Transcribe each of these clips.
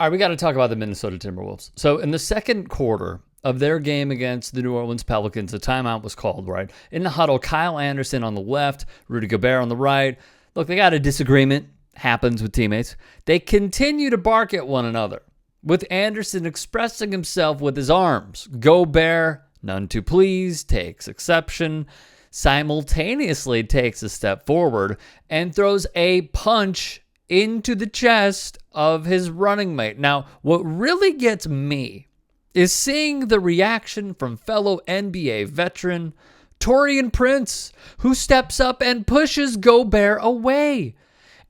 All right, we got to talk about the Minnesota Timberwolves. So in the second quarter of their game against the New Orleans Pelicans, a timeout was called, right? In the huddle, Kyle Anderson on the left, Rudy Gobert on the right. Look, they got a disagreement. Happens with teammates. They continue to bark at one another, with Anderson expressing himself with his arms. Gobert, none too pleased, takes exception, simultaneously takes a step forward, and throws a punch into the chest of his running mate. Now, what really gets me is seeing the reaction from fellow NBA veteran Taurean Prince, who steps up and pushes Gobert away.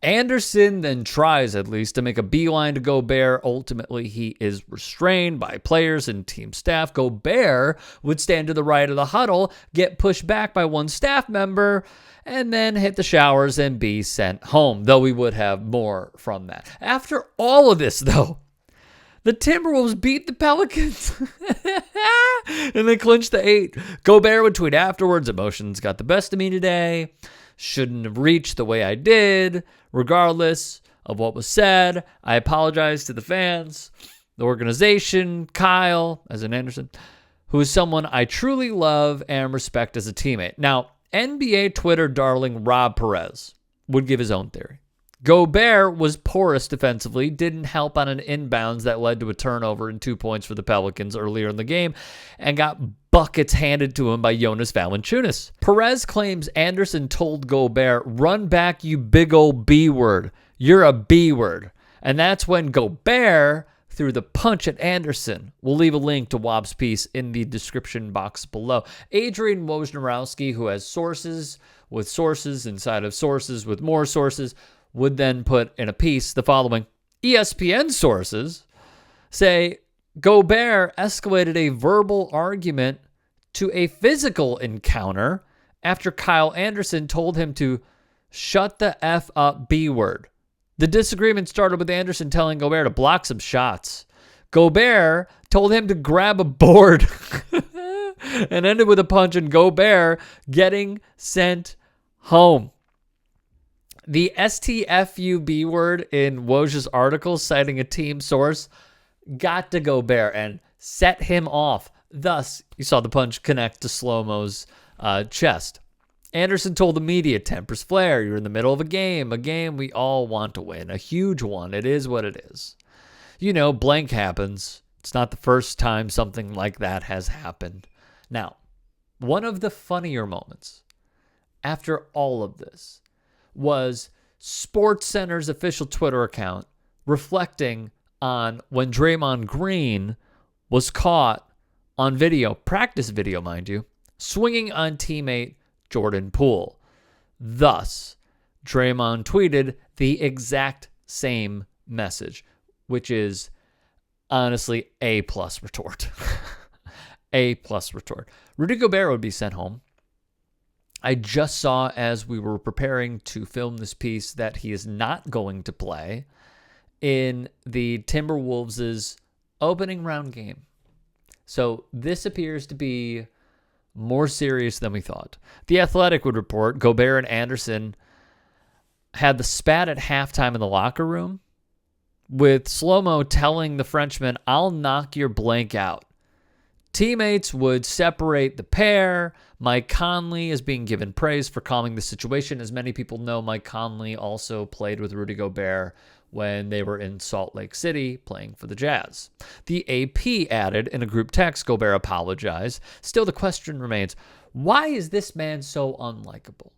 Anderson then tries, at least, to make a beeline to Gobert. Ultimately, he is restrained by players and team staff. Gobert would stand to the right of the huddle, get pushed back by one staff member, and then hit the showers and be sent home, though we would have more from that. After all of this, though, the Timberwolves beat the Pelicans, and they clinched the 8. Gobert would tweet afterwards, "Emotions got the best of me today. Shouldn't have reached the way I did. Regardless of what was said, I apologize to the fans, the organization, Kyle, as in Anderson, who is someone I truly love and respect as a teammate." Now, NBA Twitter darling Rob Perez would give his own theory. Gobert was porous defensively, didn't help on an inbounds that led to a turnover and 2 points for the Pelicans earlier in the game, and got buckets handed to him by Jonas Valanciunas. Perez claims Anderson told Gobert, "Run back, you big old B word. You're a B word." And that's when Gobert threw the punch at Anderson. We'll leave a link to Wob's piece in the description box below. Adrian Wojnarowski, who has sources with sources inside of sources with more sources, would then put in a piece the following. ESPN sources say Gobert escalated a verbal argument to a physical encounter after Kyle Anderson told him to shut the F up B word. The disagreement started with Anderson telling Gobert to block some shots. Gobert told him to grab a board and ended with a punch and Gobert getting sent home. The STFUB word in Woj's article, citing a team source, got to Gobert and set him off. Thus, you saw the punch connect to Slow-Mo's chest. Anderson told the media, "Tempers flare. You're in the middle of a game we all want to win, a huge one. It is what it is. You know, blank happens. It's not the first time something like that has happened." Now, one of the funnier moments after all of this was SportsCenter's official Twitter account reflecting on when Draymond Green was caught on video, practice video, mind you, swinging on teammate Jordan Poole. Thus, Draymond tweeted the exact same message, which is honestly A+ retort. A+ retort. Rudy Gobert would be sent home. I just saw as we were preparing to film this piece that he is not going to play in the Timberwolves' opening round game. So this appears to be more serious than we thought. The Athletic would report Gobert and Anderson had the spat at halftime in the locker room, with Slow-Mo telling the Frenchman, "I'll knock your blank out." Teammates would separate the pair. Mike Conley is being given praise for calming the situation. As many people know, Mike Conley also played with Rudy Gobert when they were in Salt Lake City playing for the Jazz. The AP added in a group text, Gobert apologized. Still, the question remains, why is this man so unlikable?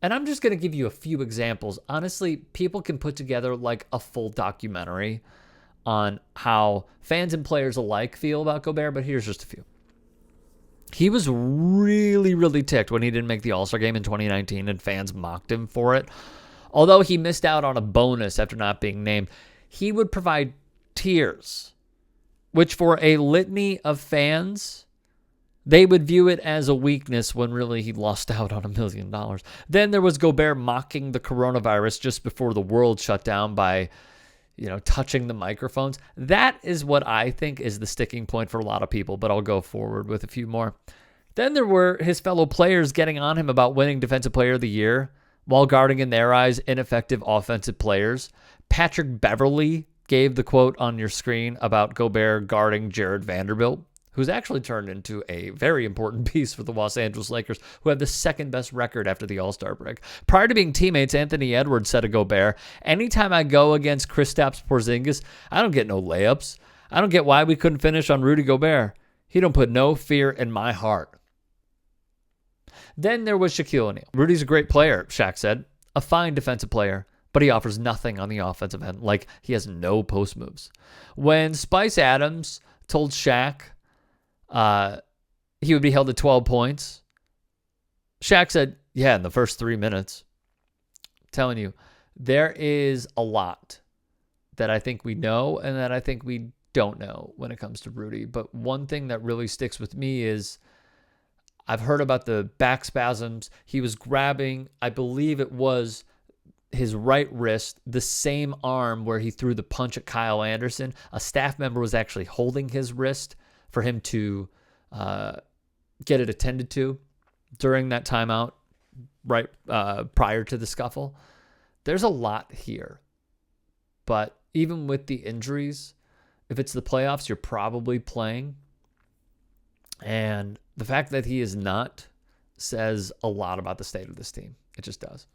And I'm just going to give you a few examples. Honestly, people can put together like a full documentary on how fans and players alike feel about Gobert, but here's just a few. He was really, really ticked when he didn't make the All-Star game in 2019 and fans mocked him for it. Although he missed out on a bonus after not being named, he would provide tears, which for a litany of fans, they would view it as a weakness when really he lost out on $1 million. Then there was Gobert mocking the coronavirus just before the world shut down by touching the microphones. That is what I think is the sticking point for a lot of people, but I'll go forward with a few more. Then there were his fellow players getting on him about winning Defensive Player of the Year while guarding, in their eyes, ineffective offensive players. Patrick Beverley gave the quote on your screen about Gobert guarding Jared Vanderbilt, who's actually turned into a very important piece for the Los Angeles Lakers, who have the second best record after the All-Star break. Prior to being teammates, Anthony Edwards said of Gobert, anytime I go against Kristaps Porzingis, I don't get no layups. I don't get why we couldn't finish on Rudy Gobert. He don't put no fear in my heart. Then there was Shaquille O'Neal. Rudy's a great player, Shaq said, a fine defensive player, but he offers nothing on the offensive end, like he has no post moves. When Spice Adams told Shaq he would be held to 12 points, Shaq said, yeah, in the first 3 minutes. I'm telling you, there is a lot that I think we know and that I think we don't know when it comes to Rudy. But one thing that really sticks with me is I've heard about the back spasms. He was grabbing, I believe it was his right wrist, the same arm where he threw the punch at Kyle Anderson. A staff member was actually holding his wrist for him to get it attended to during that timeout right prior to the scuffle. There's a lot here. But even with the injuries, if it's the playoffs, you're probably playing. And the fact that he is not says a lot about the state of this team. It just does.